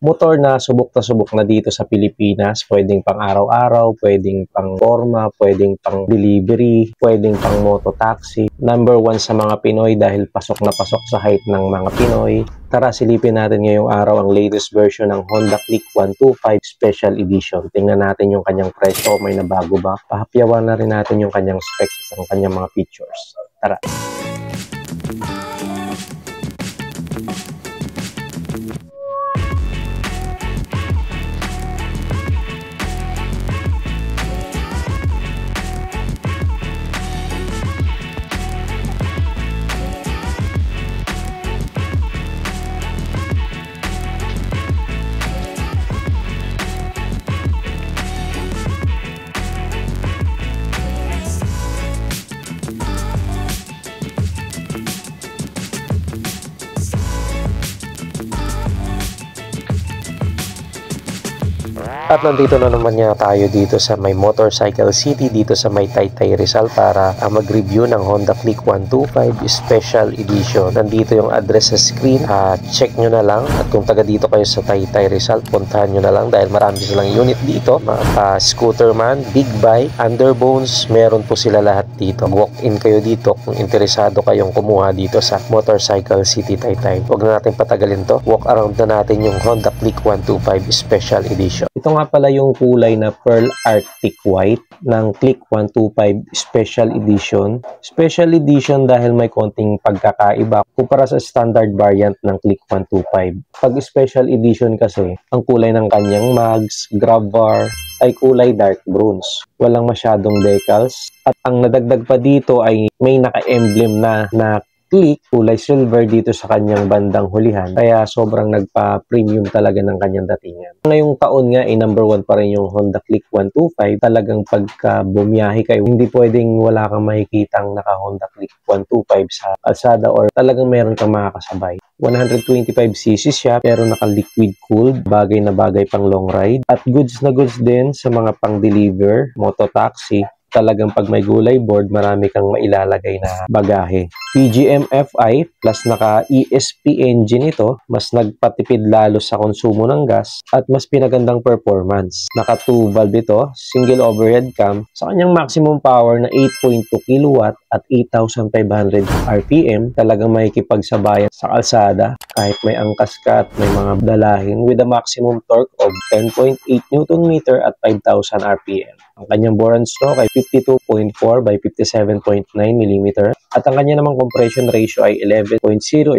Motor na subok na dito sa Pilipinas. Pwedeng pang araw-araw, pwedeng pang forma, pwedeng pang delivery, pwedeng pang mototaxi. Number 1 sa mga Pinoy dahil pasok na pasok sa height ng mga Pinoy. Tara, silipin natin ngayong araw ang latest version ng Honda Click 125 Special Edition. Tingnan natin yung kanyang presyo, may nabago ba? Pahapyawan na rin natin yung kanyang specs at ang kanyang mga features. Tara! At nandito na naman nga tayo dito sa may Motorcycle City, dito sa may Taytay Rizal para mag-review ng Honda Click 125 Special Edition. Nandito yung address sa screen, check nyo na lang. At kung taga dito kayo sa Taytay Rizal, puntahan nyo na lang dahil marami silang unit dito. Scooter man, big bike, underbones, meron po sila lahat dito. Walk-in kayo dito kung interesado kayong kumuha dito sa Motorcycle City Taytay. Huwag na natin patagalin to, walk around na natin yung Honda Click 125 Special Edition. Ito nga pala yung kulay na Pearl Arctic White ng Click 125 Special Edition. Special Edition dahil may konting pagkakaiba kumpara sa standard variant ng Click 125. Pag Special Edition kasi, ang kulay ng kanyang mags, grab bar, ay kulay dark bronze. Walang masyadong decals. At ang nadagdag pa dito ay may naka-emblem na Click, kulay silver dito sa kanyang bandang hulihan. Kaya sobrang nagpa-premium talaga ng kanyang datingan. Ngayong taon nga ay number 1 pa rin yung Honda Click 125. Talagang pagka bumiyahe kayo, hindi pwedeng wala kang makikitang naka Honda Click 125 sa kalsada or talagang meron kang makakasabay. 125cc siya pero naka-liquid cooled, bagay na bagay pang long ride. At goods na goods din sa mga pang-deliver, mototaxi. Talagang pag may gulay board, marami kang mailalagay na bagahe. PGM-FI plus naka-ESP engine ito, mas nagpatipid lalo sa konsumo ng gas at mas pinagandang performance. Naka 2 valve ito, single overhead cam, sa kanyang maximum power na 8.2 kW at 8,500 RPM, talagang makikipagsabayan sa kalsada kahit may angkas ka at may mga dalahin with a maximum torque of 10.8 Nm at 5,000 RPM. Ang kanyang bore and stroke ay 52.4 by 57.9 mm at ang kanya namang compression ratio ay 11.0:1.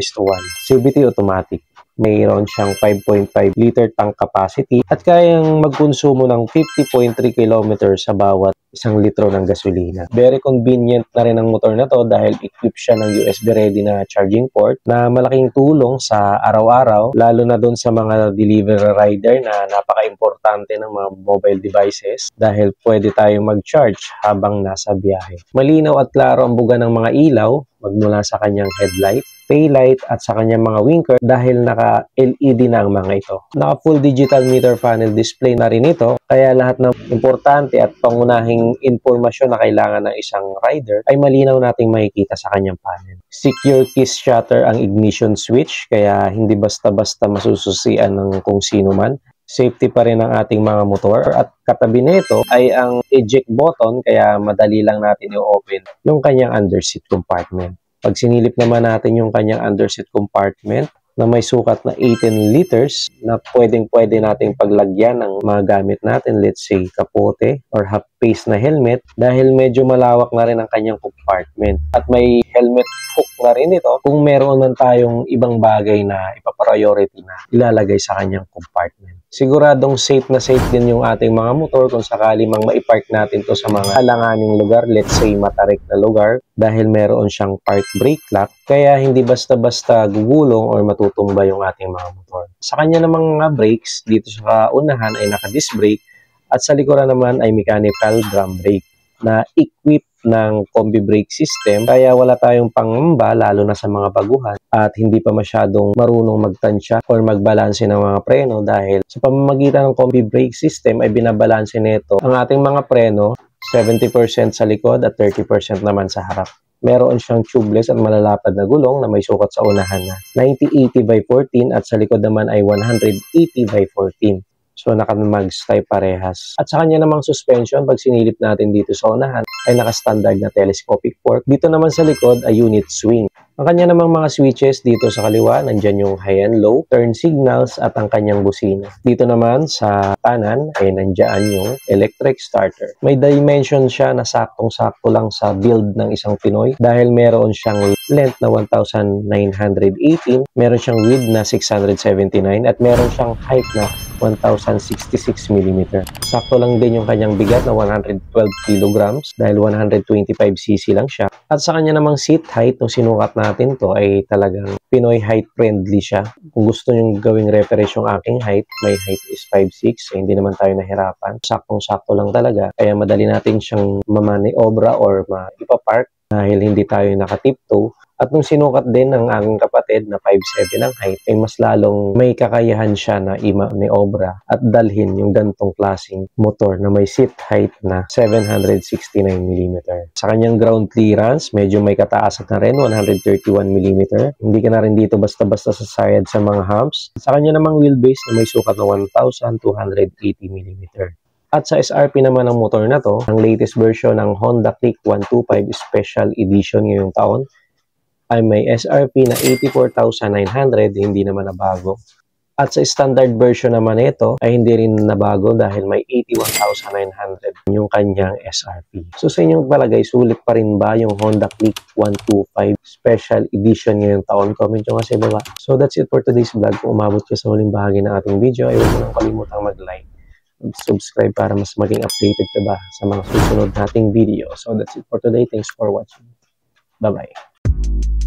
CVT automatic. Mayroon siyang 5.5 liter tank capacity at kayang magkonsumo ng 50.3 km sa bawat 1 litro ng gasolina. Very convenient na rin ang motor na to dahil equipped siya ng USB ready na charging port na malaking tulong sa araw-araw, lalo na doon sa mga delivery rider na napaka-importante ng mga mobile devices dahil pwede tayong mag-charge habang nasa biyahe. Malinaw at klaro ang buga ng mga ilaw magmula sa kanyang headlight, taillight at sa kanyang mga winker dahil naka-LED na ang mga ito. Naka-full digital meter panel display na rin ito kaya lahat ng importante at pangunahing informasyon na kailangan ng isang rider ay malinaw nating makikita sa kanyang panel. Secure keys shutter ang ignition switch kaya hindi basta-basta masususian ng kung sino man. Safety pa rin ang ating mga motor at katabi nito ay ang eject button kaya madali lang natin i-open yung kanyang underseat compartment. Pag sinilip naman natin yung kanyang underseat compartment na may sukat na 18 liters na pwedeng-pwede nating paglagyan ng mga gamit natin, let's say kapote or half face na helmet dahil medyo malawak na rin ang kanyang compartment. At may helmet hook na rin ito kung meron man tayong ibang bagay na ipapriority na ilalagay sa kanyang compartment. Siguradong safe na safe din yung ating mga motor kung sakali mang maipark natin to sa mga alanganing lugar, let's say matarik na lugar, dahil meron siyang park brake lock, kaya hindi basta-basta gugulong or matutumba yung ating mga motor. Sa kanya namang mga brakes, dito sa unahan ay naka-disc brake at sa likuran naman ay mechanical drum brake na equipped ng combi brake system kaya wala tayong pangamba lalo na sa mga baguhan at hindi pa masyadong marunong magtansya or magbalanse ng mga preno dahil sa pamamagitan ng combi brake system ay binabalanse nito ang ating mga preno 70% sa likod at 30% naman sa harap. Meron siyang tubeless at malalapad na gulong na may sukat sa unahan na 90/80 by 14 at sa likod naman ay 180 by 14. So, naka-mags type parehas. At sa kanya namang suspension, pag sinilip natin dito sa unahan, ay naka-standard na telescopic fork. Dito naman sa likod ay unit swing. Ang kanya namang mga switches dito sa kaliwa, nandyan yung high and low, turn signals at ang kanyang busina. Dito naman sa kanan ay nandyan yung electric starter. May dimension siya na saktong-sakto lang sa build ng isang Pinoy dahil meron siyang length na 1,918, meron siyang width na 679 at meron siyang height na 1,066 mm. Sakto lang din yung kanyang bigat na 112 kilograms dahil 125cc lang siya. At sa kanya namang seat height, nung sinukat natin to ay talagang Pinoy height friendly siya. Kung gusto nyo gawing reference yung aking height, my height is 5'6", hindi naman tayo nahirapan. Saktong-sakto lang talaga. Kaya madali natin siyang mamaniobra or ipapark dahil hindi tayo naka-tiptoe. At nung sinukat din ng aking kapatid na 5'7" ang height, ay mas lalong may kakayahan siya na i-maniobra at dalhin yung gantong klaseng motor na may seat height na 769 mm. Sa kanyang ground clearance, medyo may kataasan na rin, 131 mm. Hindi ka na rin dito basta-basta sasayad sa mga humps. Sa kanya namang wheelbase na may sukat na 1,280 mm. At sa SRP naman ng motor na to, ang latest version ng Honda Click 125 Special Edition ngayong taon, ay may SRP na 84,900, hindi naman nabago. At sa standard version naman ito ay hindi rin nabago dahil may 81,900 yung kanyang SRP. So sa inyong palagay, sulit pa rin ba yung Honda Click 125 Special Edition ngayong taon? Comment nyo nga sa baba. So that's it for today's vlog. Kung umabot ka sa huling bahagi ng ating video, ay huwag mo nang kalimutang mag-like, subscribe para mas maging updated ka ba sa mga susunod nating video. So that's it for today. Thanks for watching. Bye-bye.